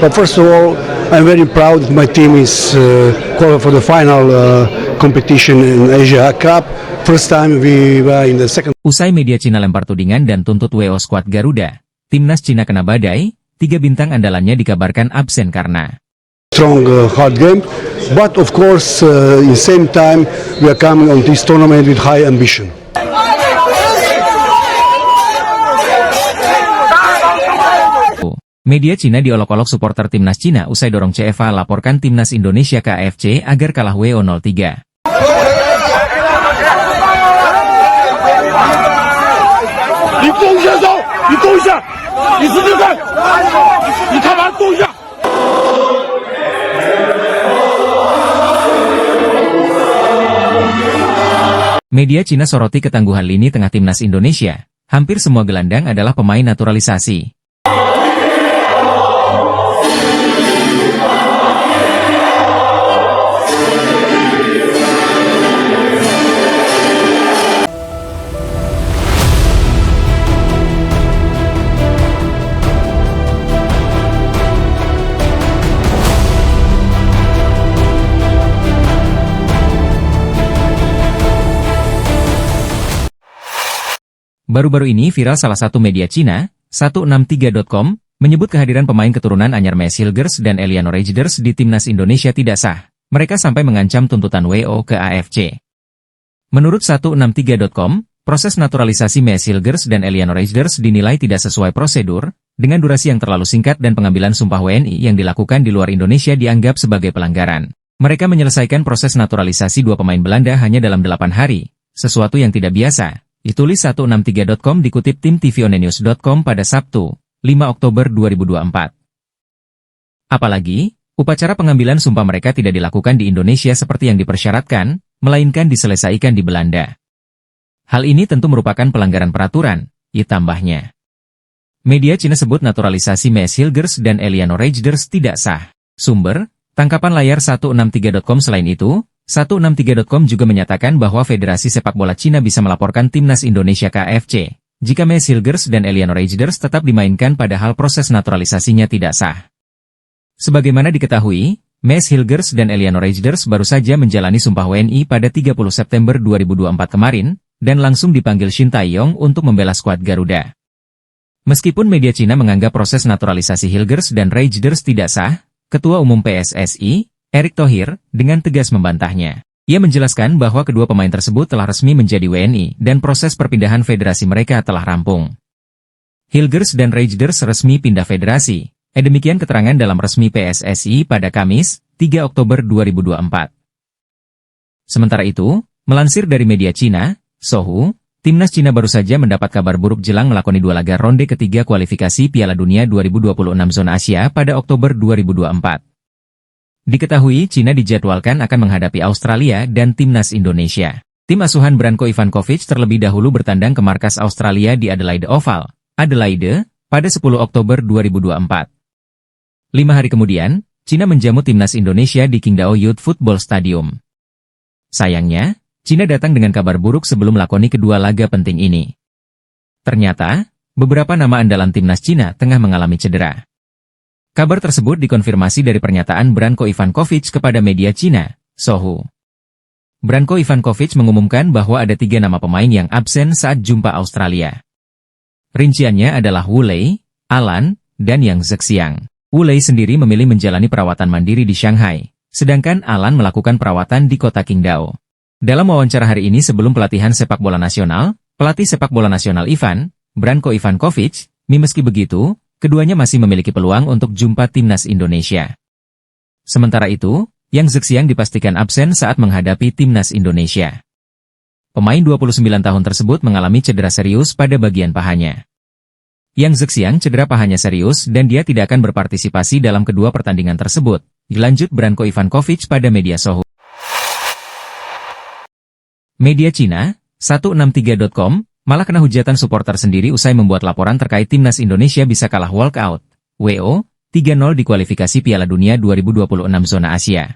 But first of all, I'm very proud that my team is qualified for the final competition in Asia Cup. First time we were in the second. Usai media Cina lempar tudingan dan tuntut WO skuad Garuda, timnas Cina kena badai, 3 bintang andalannya dikabarkan absen karena Strong hard game, but of course in same time we are coming on this tournament with high ambition. Media Cina diolok-olok supporter timnas Cina usai dorong CFA laporkan timnas Indonesia ke AFC agar kalah WO 03. Media Cina soroti ketangguhan lini tengah timnas Indonesia. Hampir semua gelandang adalah pemain naturalisasi. Baru-baru ini viral salah satu media Cina, 163.com, menyebut kehadiran pemain keturunan anyar Maes Hilgers dan Eliano Reijers di timnas Indonesia tidak sah. Mereka sampai mengancam tuntutan WO ke AFC. Menurut 163.com, proses naturalisasi Maes Hilgers dan Eliano Reijers dinilai tidak sesuai prosedur, dengan durasi yang terlalu singkat dan pengambilan sumpah WNI yang dilakukan di luar Indonesia dianggap sebagai pelanggaran. Mereka menyelesaikan proses naturalisasi 2 pemain Belanda hanya dalam 8 hari, sesuatu yang tidak biasa. Ditulis 163.com dikutip tim tvonnews.com pada Sabtu, 5 Oktober 2024. Apalagi, upacara pengambilan sumpah mereka tidak dilakukan di Indonesia seperti yang dipersyaratkan, melainkan diselesaikan di Belanda. Hal ini tentu merupakan pelanggaran peraturan, tambahnya. Media Cina sebut naturalisasi Maes Hilgers dan Eliano Reijers tidak sah. Sumber, tangkapan layar 163.com. Selain itu, 163.com juga menyatakan bahwa Federasi Sepak Bola Cina bisa melaporkan timnas Indonesia ke AFC jika Maes Hilgers dan Eliano Reijers tetap dimainkan padahal proses naturalisasinya tidak sah. Sebagaimana diketahui, Maes Hilgers dan Eliano Reijers baru saja menjalani sumpah WNI pada 30 September 2024 kemarin, dan langsung dipanggil Shin Tae-yong untuk membela skuad Garuda. Meskipun media Cina menganggap proses naturalisasi Hilgers dan Reijers tidak sah, Ketua Umum PSSI, Erick Thohir, dengan tegas membantahnya. Ia menjelaskan bahwa kedua pemain tersebut telah resmi menjadi WNI dan proses perpindahan federasi mereka telah rampung. Hilgers dan Reijers resmi pindah federasi. Demikian keterangan dalam resmi PSSI pada Kamis, 3 Oktober 2024. Sementara itu, melansir dari media Cina, Sohu, timnas Cina baru saja mendapat kabar buruk jelang melakoni 2 laga ronde ketiga kualifikasi Piala Dunia 2026 zona Asia pada Oktober 2024. Diketahui Cina dijadwalkan akan menghadapi Australia dan timnas Indonesia. Tim asuhan Branko Ivankovic terlebih dahulu bertandang ke markas Australia di Adelaide Oval, Adelaide, pada 10 Oktober 2024. 5 hari kemudian, Cina menjamu timnas Indonesia di Qingdao Youth Football Stadium. Sayangnya, Cina datang dengan kabar buruk sebelum melakoni kedua laga penting ini. Ternyata, beberapa nama andalan timnas Cina tengah mengalami cedera. Kabar tersebut dikonfirmasi dari pernyataan Branko Ivankovic kepada media Cina, Sohu. Branko Ivankovic mengumumkan bahwa ada 3 nama pemain yang absen saat jumpa Australia. Rinciannya adalah Wu Lei, Alan, dan Yang Zhexiang. Wu Lei sendiri memilih menjalani perawatan mandiri di Shanghai, sedangkan Alan melakukan perawatan di kota Qingdao. Dalam wawancara hari ini sebelum pelatihan sepak bola nasional, pelatih sepak bola nasional Branko Ivankovic, meski begitu, keduanya masih memiliki peluang untuk jumpa timnas Indonesia. Sementara itu, Yang Zhexiang dipastikan absen saat menghadapi timnas Indonesia. Pemain 29 tahun tersebut mengalami cedera serius pada bagian pahanya. Yang Zhexiang cedera pahanya serius dan dia tidak akan berpartisipasi dalam kedua pertandingan tersebut, dilanjut Branko Ivankovic pada media Sohu. Media Cina, 163.com, malah kena hujatan supporter sendiri usai membuat laporan terkait timnas Indonesia bisa kalah walkout, WO, 3-0 di kualifikasi Piala Dunia 2026 zona Asia.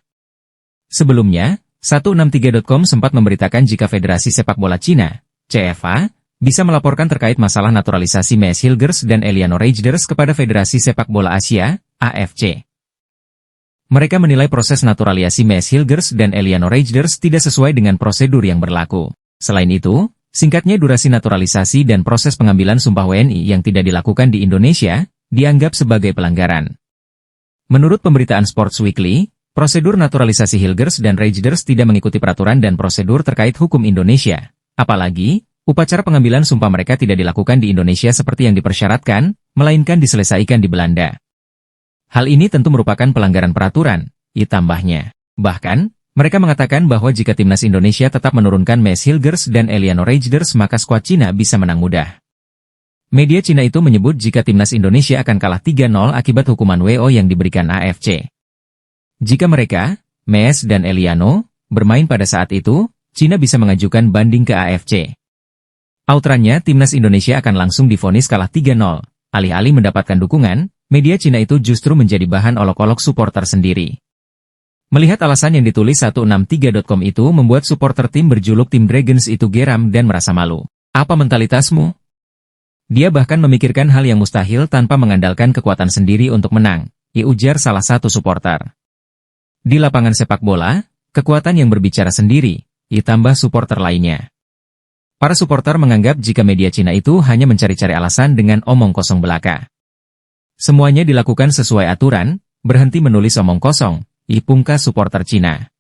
Sebelumnya, 163.com sempat memberitakan jika Federasi Sepak Bola Cina, CFA, bisa melaporkan terkait masalah naturalisasi Maes Hilgers dan Eliano Reijers kepada Federasi Sepak Bola Asia, AFC. Mereka menilai proses naturalisasi Maes Hilgers dan Eliano Reijnders tidak sesuai dengan prosedur yang berlaku. Selain itu, singkatnya durasi naturalisasi dan proses pengambilan sumpah WNI yang tidak dilakukan di Indonesia, dianggap sebagai pelanggaran. Menurut pemberitaan Sports Weekly, prosedur naturalisasi Hilgers dan Reijnders tidak mengikuti peraturan dan prosedur terkait hukum Indonesia. Apalagi, upacara pengambilan sumpah mereka tidak dilakukan di Indonesia seperti yang dipersyaratkan, melainkan diselesaikan di Belanda. Hal ini tentu merupakan pelanggaran peraturan, tambahnya. Bahkan, mereka mengatakan bahwa jika timnas Indonesia tetap menurunkan Maes Hilgers dan Eliano Reijnders maka skuad Cina bisa menang mudah. Media Cina itu menyebut jika timnas Indonesia akan kalah 3-0 akibat hukuman WO yang diberikan AFC. Jika mereka, Maes dan Eliano, bermain pada saat itu, Cina bisa mengajukan banding ke AFC. Outrannya, timnas Indonesia akan langsung divonis kalah 3-0. Alih-alih mendapatkan dukungan, media Cina itu justru menjadi bahan olok-olok supporter sendiri. Melihat alasan yang ditulis 163.com itu membuat supporter tim berjuluk Tim Dragons itu geram dan merasa malu. Apa mentalitasmu? Dia bahkan memikirkan hal yang mustahil tanpa mengandalkan kekuatan sendiri untuk menang, ujar salah satu supporter. Di lapangan sepak bola, kekuatan yang berbicara sendiri, ditambah supporter lainnya. Para supporter menganggap jika media Cina itu hanya mencari-cari alasan dengan omong kosong belaka. Semuanya dilakukan sesuai aturan, berhenti menulis omong kosong, pungkas supporter Cina.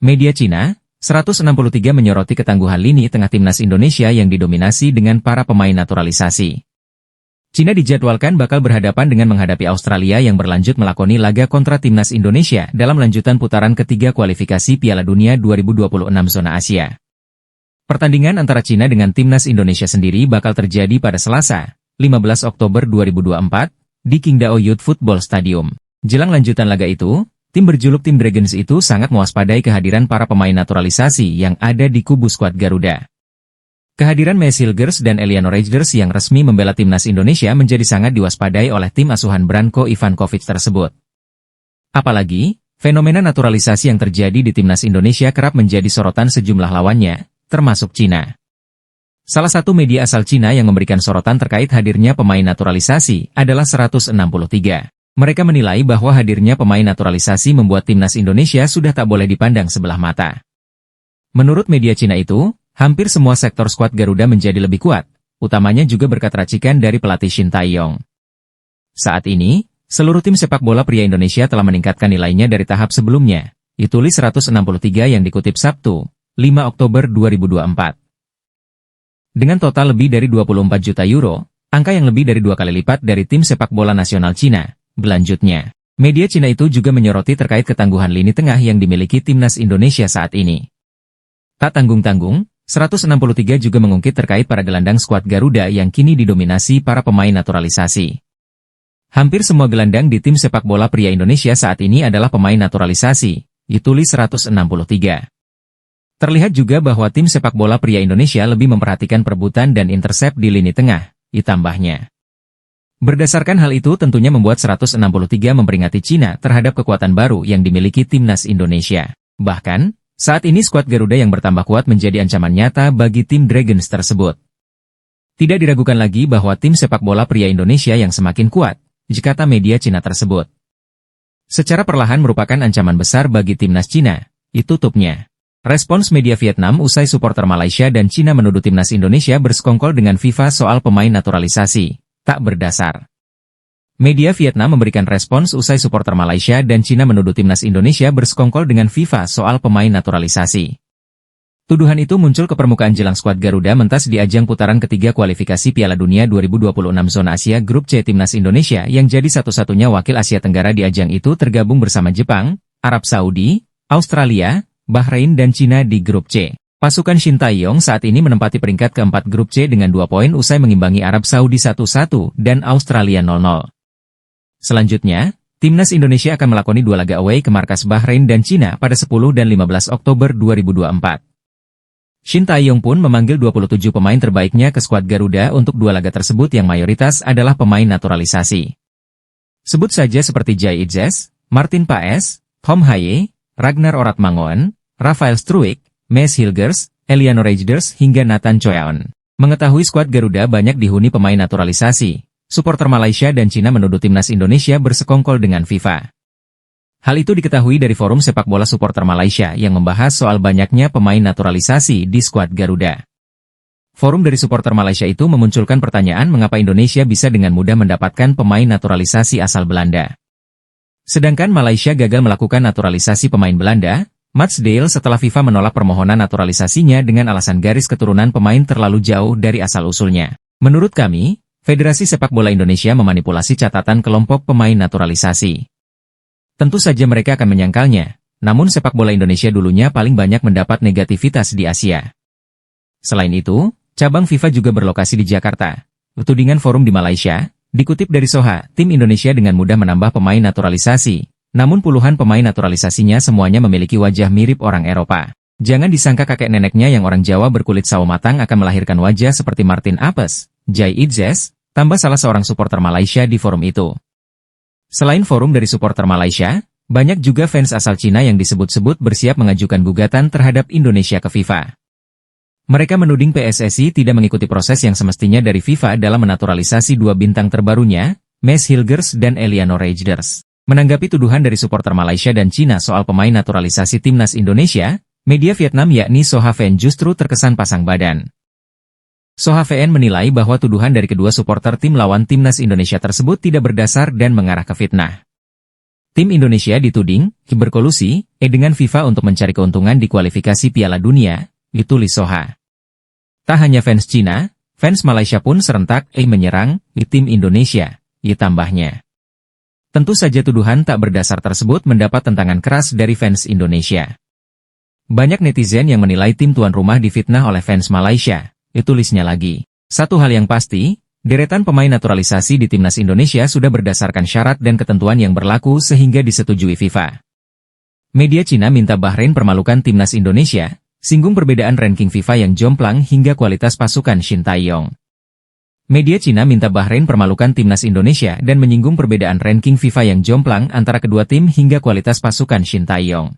Media Cina, 163 menyoroti ketangguhan lini tengah timnas Indonesia yang didominasi dengan para pemain naturalisasi. Cina dijadwalkan bakal berhadapan dengan menghadapi Australia yang berlanjut melakoni laga kontra timnas Indonesia dalam lanjutan putaran ketiga kualifikasi Piala Dunia 2026 zona Asia. Pertandingan antara Cina dengan timnas Indonesia sendiri bakal terjadi pada Selasa, 15 Oktober 2024, di Qingdao Youth Football Stadium. Jelang lanjutan laga itu, tim berjuluk Tim Dragons itu sangat mewaspadai kehadiran para pemain naturalisasi yang ada di kubu skuad Garuda. Kehadiran Maes Hilgers dan Eliano Reijnders yang resmi membela timnas Indonesia menjadi sangat diwaspadai oleh tim asuhan Branko Ivankovic tersebut. Apalagi, fenomena naturalisasi yang terjadi di timnas Indonesia kerap menjadi sorotan sejumlah lawannya, termasuk Cina. Salah satu media asal Cina yang memberikan sorotan terkait hadirnya pemain naturalisasi adalah 163. Mereka menilai bahwa hadirnya pemain naturalisasi membuat timnas Indonesia sudah tak boleh dipandang sebelah mata. Menurut media Cina itu, hampir semua sektor skuad Garuda menjadi lebih kuat, utamanya juga berkat racikan dari pelatih Shin Tae-yong. Saat ini, seluruh tim sepak bola pria Indonesia telah meningkatkan nilainya dari tahap sebelumnya, ditulis 163 yang dikutip Sabtu, 5 Oktober 2024. Dengan total lebih dari 24 juta euro, angka yang lebih dari 2 kali lipat dari tim sepak bola nasional Cina. Selanjutnya, media Cina itu juga menyoroti terkait ketangguhan lini tengah yang dimiliki timnas Indonesia saat ini. Tak tanggung-tanggung, 163 juga mengungkit terkait para gelandang skuad Garuda yang kini didominasi para pemain naturalisasi. Hampir semua gelandang di tim sepak bola pria Indonesia saat ini adalah pemain naturalisasi, ditulis 163. Terlihat juga bahwa tim sepak bola pria Indonesia lebih memperhatikan perebutan dan intercept di lini tengah, ditambahnya. Berdasarkan hal itu tentunya membuat 163 memperingati Cina terhadap kekuatan baru yang dimiliki timnas Indonesia. Bahkan, saat ini skuad Garuda yang bertambah kuat menjadi ancaman nyata bagi tim Dragons tersebut. Tidak diragukan lagi bahwa tim sepak bola pria Indonesia yang semakin kuat, kata media Cina tersebut. Secara perlahan merupakan ancaman besar bagi timnas Cina, tutupnya. Respons media Vietnam usai supporter Malaysia dan Cina menuduh timnas Indonesia bersekongkol dengan FIFA soal pemain naturalisasi, tak berdasar. Media Vietnam memberikan respons usai supporter Malaysia dan Cina menuduh timnas Indonesia bersekongkol dengan FIFA soal pemain naturalisasi. Tuduhan itu muncul ke permukaan jelang skuad Garuda mentas di ajang putaran ketiga kualifikasi Piala Dunia 2026 zona Asia Grup C timnas Indonesia yang jadi satu-satunya wakil Asia Tenggara di ajang itu tergabung bersama Jepang, Arab Saudi, Australia, Bahrain dan Cina di Grup C. Pasukan Shin Tae-yong saat ini menempati peringkat keempat Grup C dengan 2 poin usai mengimbangi Arab Saudi 1-1 dan Australia 0-0. Selanjutnya, timnas Indonesia akan melakoni 2 laga away ke markas Bahrain dan Cina pada 10 dan 15 Oktober 2024. Shin Tae-yong pun memanggil 27 pemain terbaiknya ke skuad Garuda untuk 2 laga tersebut yang mayoritas adalah pemain naturalisasi. Sebut saja seperti Jai Idzes, Martin Paes, Tom Haye, Ragnar Oratmangoen, Rafael Struijk, Maes Hilgers, Eliano Reijnders hingga Nathan Choeon. Mengetahui skuad Garuda banyak dihuni pemain naturalisasi, supporter Malaysia dan Cina menuduh timnas Indonesia bersekongkol dengan FIFA. Hal itu diketahui dari forum sepak bola supporter Malaysia yang membahas soal banyaknya pemain naturalisasi di skuad Garuda. Forum dari supporter Malaysia itu memunculkan pertanyaan mengapa Indonesia bisa dengan mudah mendapatkan pemain naturalisasi asal Belanda. Sedangkan Malaysia gagal melakukan naturalisasi pemain Belanda, Matsdale setelah FIFA menolak permohonan naturalisasinya dengan alasan garis keturunan pemain terlalu jauh dari asal-usulnya. Menurut kami, Federasi Sepak Bola Indonesia memanipulasi catatan kelompok pemain naturalisasi. Tentu saja mereka akan menyangkalnya, namun sepak bola Indonesia dulunya paling banyak mendapat negativitas di Asia. Selain itu, cabang FIFA juga berlokasi di Jakarta. Tudingan forum di Malaysia, dikutip dari Soha, tim Indonesia dengan mudah menambah pemain naturalisasi. Namun puluhan pemain naturalisasinya semuanya memiliki wajah mirip orang Eropa. Jangan disangka kakek neneknya yang orang Jawa berkulit sawo matang akan melahirkan wajah seperti Martin Apes, Jai Idzes, tambah salah seorang supporter Malaysia di forum itu. Selain forum dari supporter Malaysia, banyak juga fans asal Cina yang disebut-sebut bersiap mengajukan gugatan terhadap Indonesia ke FIFA. Mereka menuding PSSI tidak mengikuti proses yang semestinya dari FIFA dalam menaturalisasi dua bintang terbarunya, Mes Hilgers dan Eliano Rejders. Menanggapi tuduhan dari supporter Malaysia dan Cina soal pemain naturalisasi timnas Indonesia, media Vietnam yakni Soha VN justru terkesan pasang badan. Soha VN menilai bahwa tuduhan dari kedua supporter tim lawan timnas Indonesia tersebut tidak berdasar dan mengarah ke fitnah. Tim Indonesia dituding berkolusi dengan FIFA untuk mencari keuntungan di kualifikasi Piala Dunia, ditulis Soha. Tak hanya fans Cina, fans Malaysia pun serentak menyerang tim Indonesia, tambahnya. Tentu saja tuduhan tak berdasar tersebut mendapat tentangan keras dari fans Indonesia. Banyak netizen yang menilai tim tuan rumah difitnah oleh fans Malaysia, tulisnya lagi. Satu hal yang pasti, deretan pemain naturalisasi di timnas Indonesia sudah berdasarkan syarat dan ketentuan yang berlaku sehingga disetujui FIFA. Media Cina minta Bahrain permalukan timnas Indonesia, singgung perbedaan ranking FIFA yang jomplang hingga kualitas pasukan Shin Tae-yong. Media Cina minta Bahrain permalukan timnas Indonesia dan menyinggung perbedaan ranking FIFA yang jomplang antara kedua tim hingga kualitas pasukan Shin Tae-yong.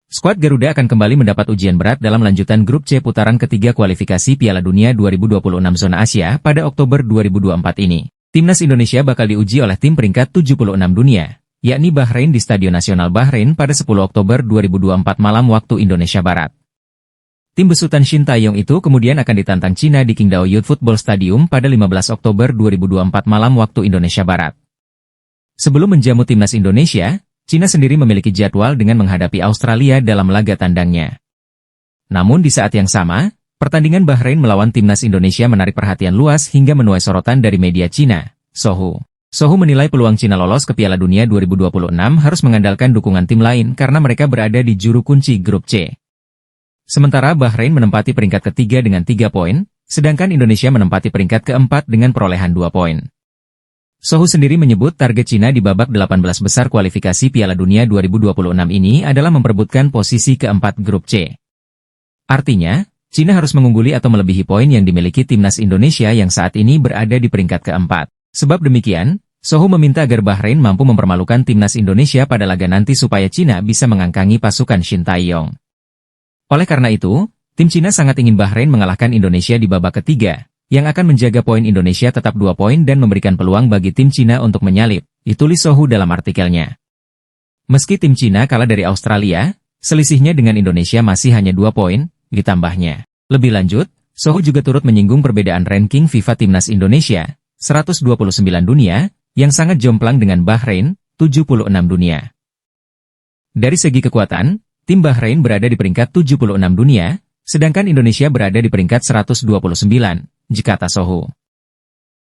Skuad Garuda akan kembali mendapat ujian berat dalam lanjutan grup C putaran ketiga kualifikasi Piala Dunia 2026 zona Asia pada Oktober 2024 ini. Timnas Indonesia bakal diuji oleh tim peringkat 76 dunia, yakni Bahrain di Stadion Nasional Bahrain pada 10 Oktober 2024 malam waktu Indonesia Barat. Tim besutan Shin Tae-yong itu kemudian akan ditantang Cina di Qingdao Youth Football Stadium pada 15 Oktober 2024 malam waktu Indonesia Barat. Sebelum menjamu timnas Indonesia, Cina sendiri memiliki jadwal dengan menghadapi Australia dalam laga tandangnya. Namun di saat yang sama, pertandingan Bahrain melawan timnas Indonesia menarik perhatian luas hingga menuai sorotan dari media Cina, Sohu. Sohu menilai peluang Cina lolos ke Piala Dunia 2026 harus mengandalkan dukungan tim lain karena mereka berada di juru kunci grup C. Sementara Bahrain menempati peringkat ketiga dengan 3 poin, sedangkan Indonesia menempati peringkat keempat dengan perolehan 2 poin. Sohu sendiri menyebut target Cina di babak 18 besar kualifikasi Piala Dunia 2026 ini adalah memperebutkan posisi keempat grup C. Artinya, Cina harus mengungguli atau melebihi poin yang dimiliki timnas Indonesia yang saat ini berada di peringkat keempat. Sebab demikian, Sohu meminta agar Bahrain mampu mempermalukan timnas Indonesia pada laga nanti supaya Cina bisa mengangkangi pasukan Shin Tae-yong. Oleh karena itu, tim Cina sangat ingin Bahrain mengalahkan Indonesia di babak ketiga, yang akan menjaga poin Indonesia tetap 2 poin dan memberikan peluang bagi tim Cina untuk menyalip, ditulis Sohu dalam artikelnya. Meski tim Cina kalah dari Australia, selisihnya dengan Indonesia masih hanya 2 poin, ditambahnya. Lebih lanjut, Sohu juga turut menyinggung perbedaan ranking FIFA Timnas Indonesia, 129 dunia, yang sangat jomplang dengan Bahrain, 76 dunia. Dari segi kekuatan, tim Bahrain berada di peringkat 76 dunia, sedangkan Indonesia berada di peringkat 129, kata Sohu.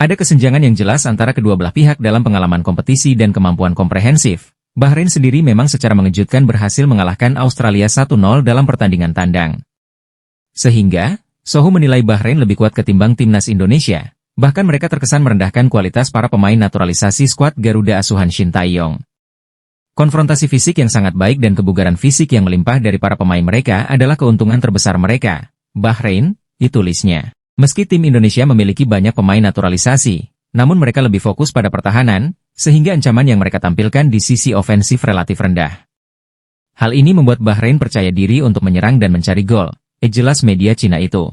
Ada kesenjangan yang jelas antara kedua belah pihak dalam pengalaman kompetisi dan kemampuan komprehensif. Bahrain sendiri memang secara mengejutkan berhasil mengalahkan Australia 1-0 dalam pertandingan tandang. Sehingga, Sohu menilai Bahrain lebih kuat ketimbang timnas Indonesia, bahkan mereka terkesan merendahkan kualitas para pemain naturalisasi skuad Garuda asuhan Shin Tae-yong. Konfrontasi fisik yang sangat baik dan kebugaran fisik yang melimpah dari para pemain mereka adalah keuntungan terbesar mereka, Bahrain, ditulisnya. Meski tim Indonesia memiliki banyak pemain naturalisasi, namun mereka lebih fokus pada pertahanan, sehingga ancaman yang mereka tampilkan di sisi ofensif relatif rendah. Hal ini membuat Bahrain percaya diri untuk menyerang dan mencari gol, jelas media Cina itu.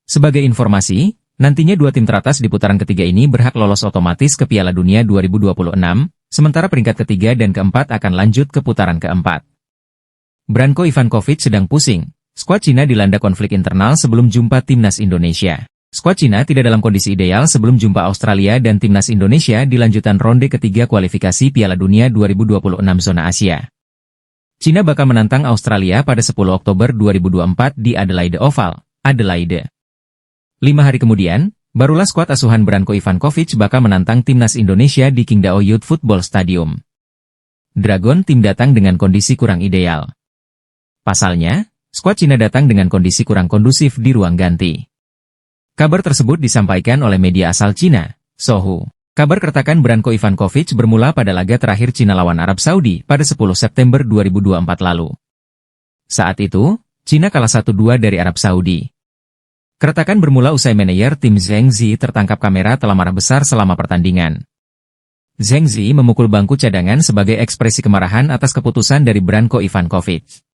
Sebagai informasi, Nantinya dua tim teratas di putaran ketiga ini berhak lolos otomatis ke Piala Dunia 2026, sementara peringkat ketiga dan keempat akan lanjut ke putaran keempat. Branko Ivankovic sedang pusing. Skuad Cina dilanda konflik internal sebelum jumpa timnas Indonesia. Skuad Cina tidak dalam kondisi ideal sebelum jumpa Australia dan timnas Indonesia di lanjutan ronde ketiga kualifikasi Piala Dunia 2026 zona Asia. Cina bakal menantang Australia pada 10 Oktober 2024 di Adelaide Oval, Adelaide. 5 hari kemudian, barulah skuad asuhan Branko Ivankovic bakal menantang timnas Indonesia di Qingdao Youth Football Stadium. Dragon tim datang dengan kondisi kurang ideal. Pasalnya, skuad Cina datang dengan kondisi kurang kondusif di ruang ganti. Kabar tersebut disampaikan oleh media asal Cina, Sohu. Kabar keretakan Branko Ivankovic bermula pada laga terakhir Cina lawan Arab Saudi pada 10 September 2024 lalu. Saat itu, Cina kalah 1-2 dari Arab Saudi. Keretakan bermula usai manajer tim Zheng Zi tertangkap kamera telah marah besar selama pertandingan. Zheng Zi memukul bangku cadangan sebagai ekspresi kemarahan atas keputusan dari Branko Ivankovic.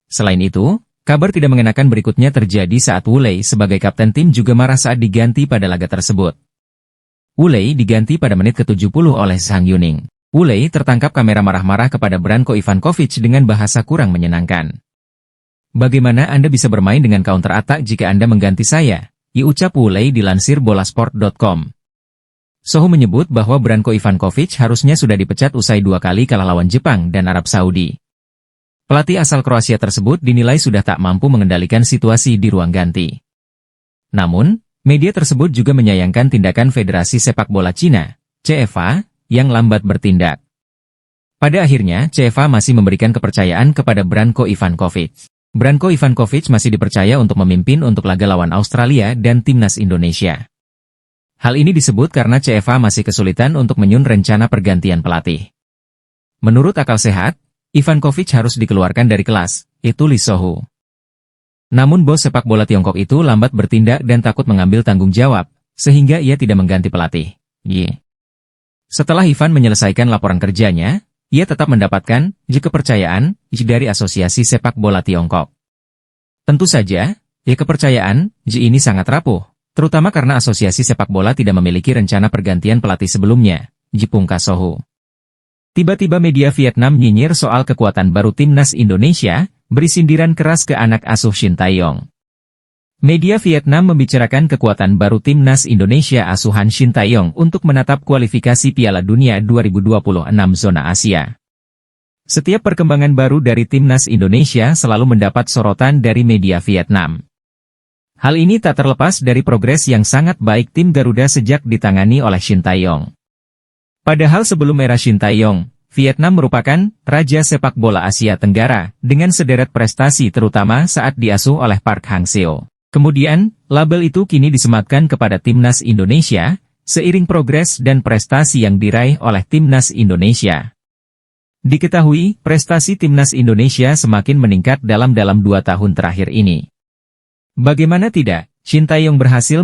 Selain itu, kabar tidak mengenakan berikutnya terjadi saat Wu Lei sebagai kapten tim juga marah saat diganti pada laga tersebut. Wu Lei diganti pada menit ke-70 oleh Zhang Yuning. Wu Lei tertangkap kamera marah-marah kepada Branko Ivankovic dengan bahasa kurang menyenangkan. Bagaimana Anda bisa bermain dengan counter attack jika Anda mengganti saya? Ucap Wu Lei dilansir bolasport.com. Sohu menyebut bahwa Branko Ivankovic harusnya sudah dipecat usai 2 kali kalah lawan Jepang dan Arab Saudi. Pelatih asal Kroasia tersebut dinilai sudah tak mampu mengendalikan situasi di ruang ganti. Namun, media tersebut juga menyayangkan tindakan Federasi Sepak Bola Cina, CFA, yang lambat bertindak. Pada akhirnya, CFA masih memberikan kepercayaan kepada Branko Ivankovic. Branko Ivankovic masih dipercaya untuk memimpin untuk laga lawan Australia dan timnas Indonesia. Hal ini disebut karena CFA masih kesulitan untuk menyusun rencana pergantian pelatih. Menurut akal sehat, Ivankovic harus dikeluarkan dari kelas, tulis Sohu. Namun bos sepak bola Tiongkok itu lambat bertindak dan takut mengambil tanggung jawab, sehingga ia tidak mengganti pelatih. Setelah Ivan menyelesaikan laporan kerjanya, ia tetap mendapatkan kepercayaan dari Asosiasi Sepak Bola Tiongkok. Tentu saja, kepercayaan ini sangat rapuh, terutama karena Asosiasi Sepak Bola tidak memiliki rencana pergantian pelatih sebelumnya, pungkas Sohu. Tiba-tiba media Vietnam nyinyir soal kekuatan baru timnas Indonesia, beri sindiran keras ke anak asuh Shin Tae-yong. Media Vietnam membicarakan kekuatan baru timnas Indonesia asuhan Shin Tae-yong untuk menatap kualifikasi Piala Dunia 2026 zona Asia. Setiap perkembangan baru dari timnas Indonesia selalu mendapat sorotan dari media Vietnam. Hal ini tak terlepas dari progres yang sangat baik tim Garuda sejak ditangani oleh Shin Tae-yong. Padahal sebelum era Shin Tae-yong, Vietnam merupakan raja sepak bola Asia Tenggara, dengan sederet prestasi terutama saat diasuh oleh Park Hang-seo. Kemudian, label itu kini disematkan kepada timnas Indonesia, seiring progres dan prestasi yang diraih oleh timnas Indonesia. Diketahui, prestasi timnas Indonesia semakin meningkat dalam 2 tahun terakhir ini. Bagaimana tidak, Shin Tae-yong berhasil